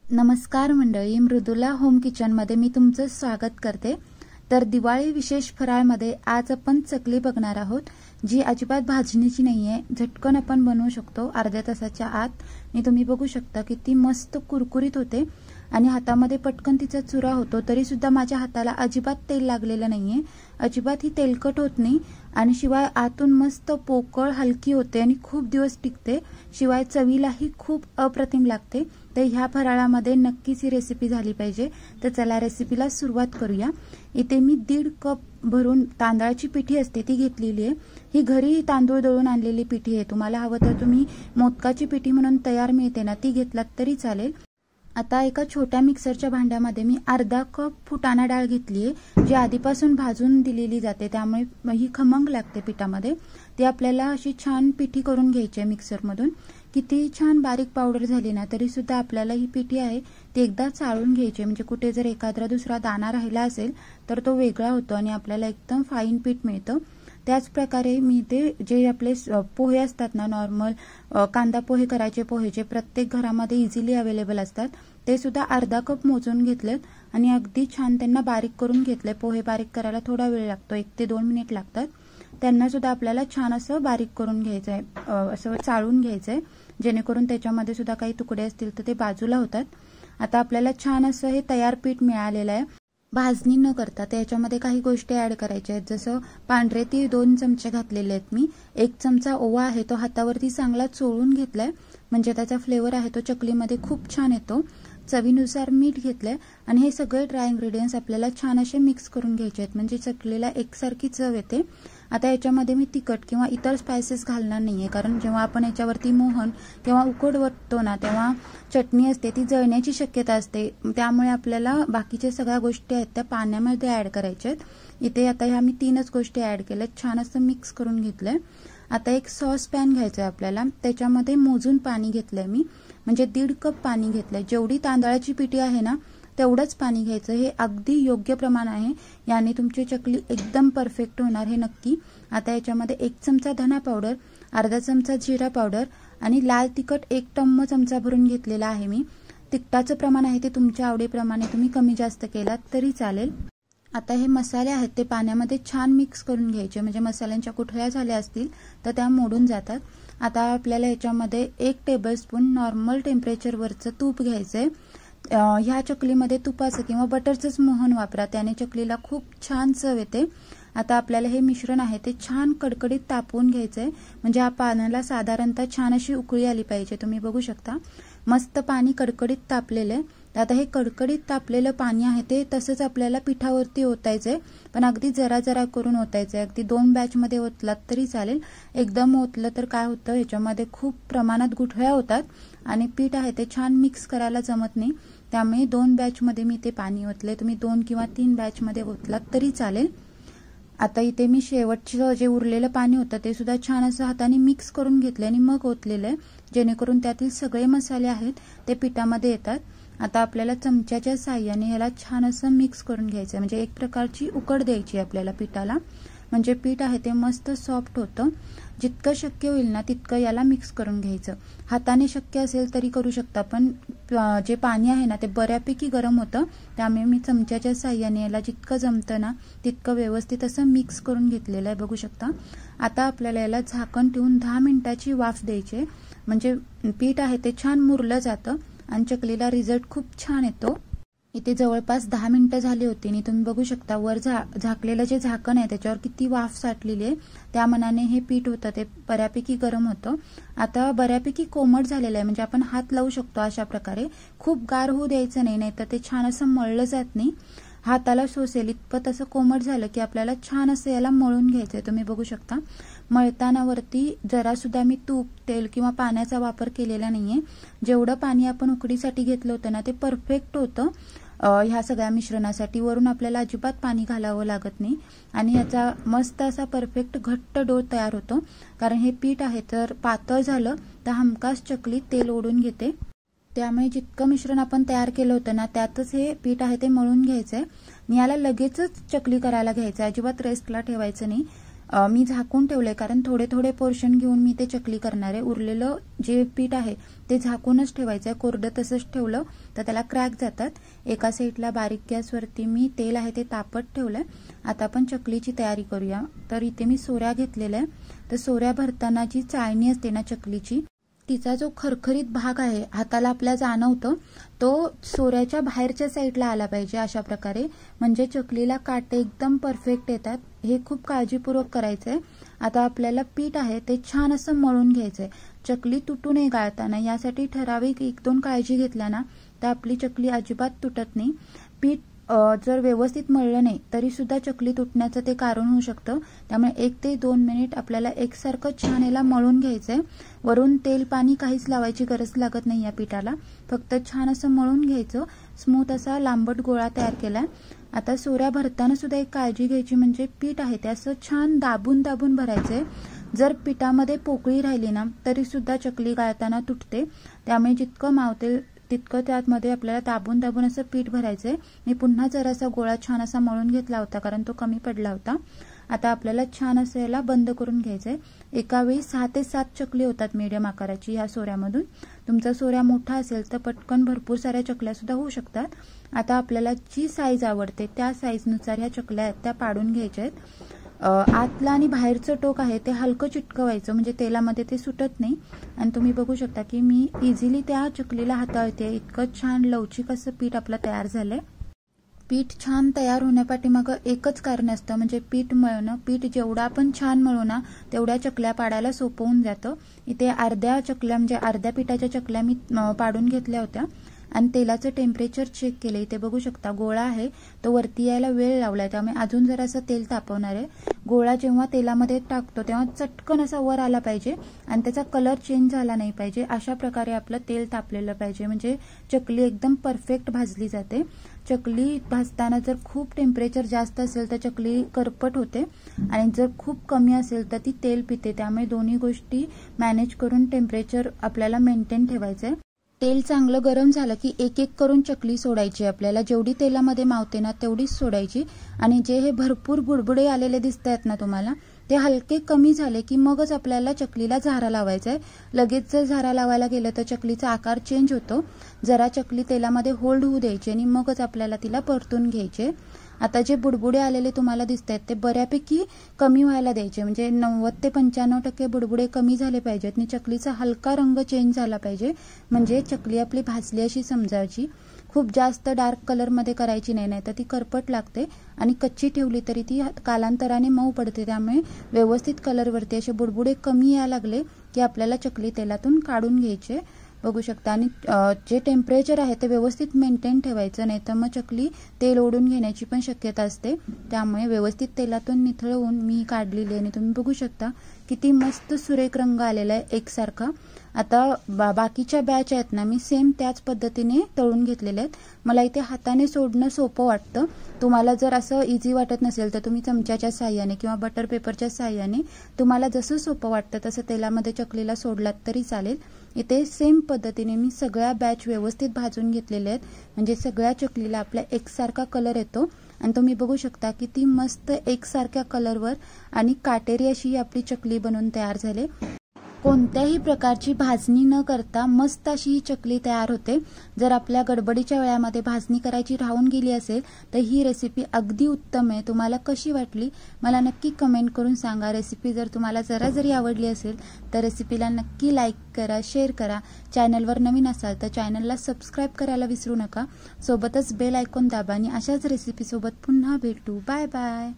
नमस्कार मंडळी, मृदुला होम किचनमध्ये मी तुमचं स्वागत करते। तर दिवाळी विशेष फराळमध्ये आज आपण चकली बघणार आहोत, जी अजिबात भाजणीची नाहीये, झटकन आपण बनवू शकतो अर्ध्या तासाच्या आत। आणि तुम्ही बघू शकता किती मस्त कुरकुरीत होते आणि हातामध्ये पटकन तिचा चुरा होतो, तरी सुद्धा माझ्या हाताला अजिबात तेल लागलेलं नाहीये, अजिबात ही तेलकट होत नाही आणि शिवाय आतून मस्त पोकळ हलकी होते आणि खूप दिवस टिकते, शिवाय चवीलाही खूप अप्रतिम लागते। तर ह्या फराळामध्ये नक्कीच ही रेसिपी झाली पाहिजे। तर चला रेसिपीला सुरुवात करूया। इथे मी 1.5 कप भरून तांदळाची पिठी असते ती घेतलेली आहे। ही घरी तांदूळ दळून आणलेली पिठी आहे, तुम्हाला हवं तर तुम्ही मोदकाची पिठी म्हणून तयार मिळते ना, ती घेतलात तरी चालेल। आता एका छोट्या मिक्सरच्या भांड्यामध्ये मी अर्धा कप फुटाणा डाळ घेतली आहे, जी आधीपासून भाजून दिलेली जाते, त्यामुळे ही खमंग लागते पिठामध्ये। ती आपल्याला अशी छान पिठी करून घ्यायची आहे मिक्सरमधून। किती छान बारीक पावडर झाली ना, तरी सुद्धा आपल्याला ही पिठी आहे ती एकदा चाळून घ्यायची, म्हणजे कुठे जर एखादा दुसरा दाणा राहिला असेल तर तो वेगळा होतो आणि आपल्याला एकदम फाईन पीठ मिळतं। त्याच प्रकारे मी ते जे आपले पोहे असतात ना, नॉर्मल कांदा पोहे करायचे पोहे जे प्रत्येक घरामध्ये इझिली अवेलेबल असतात, ते सुद्धा अर्धा कप मोजून घेतलेत आणि अगदी छान त्यांना बारीक करून घेतले। पोहे बारीक करायला थोडा वेळ लागतो, 1 ते 2 मिनिट लागतात। त्यांना सुद्धा आपल्याला छान असं बारीक करून घ्यायचं आहे, असं चाळून घ्यायचं आहे, जेणेकरून त्याच्यामध्ये सुद्धा काही तुकडे असतील तर ते बाजूला होतात। आता आपल्याला छान असं हे तयार पीठ मिळालेलं आहे। भाजणी न करता त्याच्यामध्ये काही गोष्टी ऍड करायच्या आहेत, जसं पांढरे तीळ 2 चमचे घातलेले आहेत मी। 1 चमचा ओवा आहे तो हातावरती चांगला चोळून घेतलाय, म्हणजे त्याचा फ्लेवर आहे तो चकलीमध्ये खूप छान येतो। चवीनुसार मीठ घेतलंय आणि हे सगळे ड्राय इंग्रेडियंट्स आपल्याला छान असे मिक्स करून घ्यायचे आहेत, म्हणजे चकलीला एकसारखी चव येते। आता याच्यामध्ये मी तिखट किंवा इतर स्पाइसेस घालणार नाहीये, कारण जेव्हा आपण याच्यावरती मोहन किंवा उकड वरतो ना, तेव्हा चटणी असते ती जळण्याची शक्यता असते, त्यामुळे आपल्याला बाकीच्या सगळ्या गोष्टी आहेत त्या पाण्यामध्ये ऍड करायच्या आहेत। इथे आता ह्या मी 3च गोष्टी ऍड केल्यात, छान असं मिक्स करून घेतलंय। आता एक सॉस पॅन घ्यायचा आहे आपल्याला, त्याच्यामध्ये मोजून पाणी घेतलंय मी, म्हणजे 1.5 कप पाणी घेतलंय। जेवढी तांदळाची पिठी आहे ना तेवढंच पाणी घ्यायचं, हे अगदी योग्य प्रमाण आहे, याने तुमची चकली एकदम परफेक्ट होणार हे नक्की। आता याच्यामध्ये 1 चमचा धना पावडर, अर्धा चमचा जिरा पावडर आणि लाल तिखट 1 चमचा भरून घेतलेला आहे मी। तिखटाचं प्रमाण आहे ते तुमच्या आवडीप्रमाणे तुम्ही कमी जास्त केलात तरी चालेल। आता हे मसाले आहेत ते पाण्यामध्ये छान मिक्स करून घ्यायचे, म्हणजे मसाल्यांच्या गुठळ्या झाल्या असतील तर त्या मोडून जातात। आता आपल्याला याच्यामध्ये 1 टेबलस्पून नॉर्मल टेम्परेचरवरचं तूप घ्यायचंय। ह्या चकलीमध्ये तुपाचं किंवा बटरचंच मोहन वापरा, त्याने चकलीला खूप छान चव येते। आता आपल्याला हे मिश्रण आहे ते छान कडकडीत तापवून घ्यायचंय, म्हणजे हा पाण्याला साधारणतः छान अशी उकळी आली पाहिजे। तुम्ही बघू शकता मस्त पाणी कडकडीत तापलेलं आहे। आता हे कडकडीत तापलेलं पाणी आहे ते तसंच आपल्याला पिठावरती ओतायचंय, पण अगदी जरा जरा करून ओतायचंय। अगदी 2 बॅचमध्ये ओतलात तरी चालेल, एकदम ओतलं तर काय होतं, ह्याच्यामध्ये खूप प्रमाणात गुठळ्या होतात आणि पीठ आहे ते छान मिक्स करायला जमत नाही, त्यामुळे 2 बॅचमध्ये मी ते पाणी ओतले। तुम्ही 2 किंवा 3 बॅचमध्ये ओतलात तरी चालेल। आता इथे मी शेवटचं जे उरलेलं पाणी होतं ते सुद्धा छान असं हाताने मिक्स करून घेतलं आणि मग ओतलेलं आहे, जेणेकरून त्यातील सगळे मसाले आहेत ते पिठामध्ये येतात। आता आपल्याला चमच्याच्या साहाय्याने याला छान असं मिक्स करून घ्यायचं, म्हणजे एक प्रकारची उकड द्यायची आपल्याला पिठाला, म्हणजे पीठ आहे ते मस्त सॉफ्ट होतं। जितकं शक्य होईल ना तितकं याला मिक्स करून घ्यायचं। हाताने शक्य असेल तरी करू शकता, पण जे पाणी आहे ना ते बऱ्यापैकी गरम होतं, त्यामुळे मी चमच्याच्या साहाय्याने याला जितकं जमतं ना तितकं व्यवस्थित असं मिक्स करून घेतलेलं आहे, बघू शकता। आता आपल्याला याला झाकण ठेवून 10 मिनिटाची वाफ द्यायची, म्हणजे पीठ आहे ते छान मुरलं जातं आणि चकलीला रिझल्ट खूप छान येतो। इथे जवळपास 10 मिनिटं झाली होती आणि तुम्ही बघू शकता वर झाकलेलं जे झाकण आहे त्याच्यावर किती वाफ साठलेली आहे, त्या मनाने हे पीठ होतं ते बऱ्यापैकी गरम होतं। आता बऱ्यापैकी कोमट झालेलं आहे, म्हणजे आपण हात लावू शकतो अशा प्रकारे, खूप गार होऊ द्यायचं नाही, नाहीतर ते छान असं मळलं जात नाही। हाताला सोसेल इतपत असं कोमट झालं की आपल्याला छान असं याला मळून घ्यायचंय। तुम्ही बघू शकता मळताना वरती जरा सुद्धा मी तूप, तेल किंवा पाण्याचा वापर केलेला नाहीये। जेवढं पाणी आपण उकडीसाठी घेतलं होतं ना ते परफेक्ट होतं ह्या सगळ्या मिश्रणासाठी। वरून आपल्याला अजिबात पाणी घालावं लागत नाही आणि याचा मस्त असा परफेक्ट घट्ट डो तयार होतो, कारण हे पीठ आहे तर पातळ झालं तर हमखास चकली तेल ओढून घेते, त्यामुळे जितकं मिश्रण आपण तयार केलं होतं ना त्यातच हे पीठ आहे ते मळून घ्यायचंय आणि याला लगेचच चकली करायला घ्यायचं, अजिबात रेस्टला ठेवायचं नाही। मी झाकून ठेवलंय कारण थोडे थोडे पोर्शन घेऊन मी ते चकली करणार आहे। उरलेलं जे पीठ आहे ते झाकूनच ठेवायचं आहे, कोरडं तसंच ठेवलं तर त्याला क्रॅक जातात। एका साईडला बारीक गॅसवरती मी तेल आहे ते तापत ठेवलंय। आता आपण चकलीची तयारी करूया। तर इथे मी सोऱ्या घेतलेल्या आहे। तर सोऱ्या भरताना जी चाळणी असते ना चकलीची, तिचा जो खरखरीत भाग आहे हाताला आपल्या जाणवतो तो सोऱ्याच्या बाहेरच्या साईडला आला पाहिजे अशा प्रकारे, म्हणजे चकलीला काटे एकदम परफेक्ट येतात। हे खूप काळजीपूर्वक करायचंय। आता आपल्याला पीठ आहे ते छान असं मळून घ्यायचंय, चकली तुटू नये गाळताना। यासाठी ठराविक 1-2 काळजी घेतल्या ना तर आपली चकली अजिबात तुटत नाही। पीठ जर व्यवस्थित मळलं नाही तरी सुद्धा चकली तुटण्याचं ते कारण होऊ शकतं। त्यामुळे 1 ते 2 मिनिट आपल्याला एकसारखं छान याला मळून घ्यायचंय। वरून तेल पाणी काहीच लावायची गरज लागत नाही या पिठाला, फक्त छान असं मळून घ्यायचं। स्मूथ असा लांबट गोळा तयार केलाय। आता सोऱ्या भरताना सुद्धा एक काळजी घ्यायची, म्हणजे पीठ आहे ते असं छान दाबून दाबून भरायचंय। जर पिठामध्ये पोकळी राहिली ना तरी सुद्धा चकली गाळताना तुटते। त्यामुळे जितकं मावते तितकं त्यामध्ये आपल्याला दाबून दाबून असं पीठ भरायचंय। मी पुन्हा जरासा गोळा छान असा मळून घेतला होता कारण तो कमी पडला होता। आता आपल्याला छान असं याला बंद करून घ्यायचंय। एका वेळी 6 ते 7 चकली होतात मीडियम आकाराची ह्या सोऱ्यामधून। तुमचा सोऱ्या मोठा असेल तर पटकन भरपूर साऱ्या चकल्या सुद्धा होऊ शकतात। आता आपल्याला जी साईज आवडते त्या साईजनुसार ह्या चकल्या आहेत त्या पाडून घ्यायच्या आहेत। आतला आणि बाहेरचं टोक आहे ते हलकं चिटकवायचं, म्हणजे तेलामध्ये ते सुटत नाही। आणि तुम्ही बघू शकता की मी इझिली त्या चकलीला हाताळते, इतकं छान लवचिक असं पीठ आपलं तयार झालंय। पीठ छान तयार होण्यापाठीमागं एकच कारण असतं, म्हणजे पीठ मळणं। पीठ जेवढं आपण छान मळू ना तेवढ्या चकल्या पाडायला सोपं होऊन जातं। इथे अर्ध्या चकल्या म्हणजे अर्ध्या पिठाच्या चकल्या मी पाडून घेतल्या होत्या आणि तेलाचं टेम्परेचर चेक केलं। इथे बघू शकता गोळा आहे तो वरती यायला वेळ लावलाय, त्यामुळे अजून जरासं तेल तापवणार आहे। गोळा जेव्हा तेलामध्ये टाकतो तेव्हा चटकन असा वर आला पाहिजे आणि त्याचा कलर चेंज झाला नाही पाहिजे। अशा प्रकारे आपलं तेल तापलेलं पाहिजे, म्हणजे चकली एकदम परफेक्ट भाजली जाते। चकली भाजताना जर खूप टेम्परेचर जास्त असेल तर चकली करपट होते आणि जर खूप कमी असेल तर ती तेल पिते। त्यामुळे दोन्ही गोष्टी मॅनेज करून टेम्परेचर आपल्याला मेंटेन ठेवायचंय। तेल चांगलं गरम झालं की एक एक करून चकली सोडायची आपल्याला, जेवढी तेलामध्ये मावते ना तेवढीच सोडायची। आणि जे हे भरपूर बुडबुडे आलेले दिसत आहेत ना तुम्हाला, ते हलके कमी झाले की मगच आपल्याला चकलीला झारा लावायचा आहे। लगेच जर झारा लावायला गेलं तर चकलीचा आकार चेंज होतो। जरा चकली तेलामध्ये होल्ड होऊ द्यायची आणि मगच आपल्याला तिला परतून घ्यायचे। आता जे बुडबुडे आलेले तुम्हाला दिसत आहेत ते बऱ्यापैकी कमी व्हायला द्यायचे, म्हणजे 90 ते 95% बुडबुडे कमी झाले पाहिजेत आणि चकलीचा हलका रंग चेंज झाला पाहिजे, म्हणजे चकली आपली भाजली अशी समजायची। खूप जास्त डार्क कलरमध्ये करायची नाही, नाहीतर ती करपट लागते आणि कच्ची ठेवली तरी ती कालांतराने मऊ पडते। त्यामुळे व्यवस्थित कलरवरती असे बुडबुडे कमी यायला लागले की आपल्याला चकली तेलातून काढून घ्यायचे। बघू शकता। आणि जे टेम्परेचर आहे ते व्यवस्थित मेंटेन ठेवायचं, नाही तर मग चकली तेल ओढून घेण्याची पण शक्यता असते। त्यामुळे व्यवस्थित तेलातून निथळवून मी काढलेली आहे आणि तुम्ही बघू शकता किती मस्त सुरेख रंग आलेला आहे एकसारखा। आता बाकीच्या बॅच आहेत ना मी सेम त्याच पद्धतीने तळून घेतलेले आहेत। मला इथे हाताने सोडणं सोपं वाटतं। तुम्हाला जर असं इझी वाटत नसेल तर तुम्ही चमच्याच्या साह्याने किंवा बटर पेपरच्या साह्याने तुम्हाला जसं सोपं वाटतं तसं तेलामध्ये चकलीला सोडलात तरी चालेल। इथे सेम पद्धतीने मी सगळ्या बॅच व्यवस्थित भाजून घेतलेल्या आहेत, म्हणजे सगळ्या चकलीला आपल्या एकसारखा कलर येतो। आणि तुम्ही बघू शकता किती मस्त एकसारख्या कलरवर आणि काटेरी अशी आपली चकली बनवून तयार झाली। कोणत्याही प्रकारची भाजणी न करता मस्त अशी ही चकली तयार होते। जर आपल्या गडबडीच्या वेळामध्ये भाजणी करायची राहून गेली असेल तर ही रेसिपी अगदी उत्तम आहे। तुम्हाला कशी वाटली मला नक्की कमेंट करून सांगा। रेसिपी जर तुम्हाला जरा जरी आवडली असेल तर रेसिपीला नक्की लाईक करा, शेअर करा। चॅनलवर नवीन असाल तर चॅनलला सबस्क्राईब करायला विसरू नका। सोबतच बेल आयकॉन दाबा आणि अशाच रेसिपी सोबत पुन्हा भेटू। Bye bye.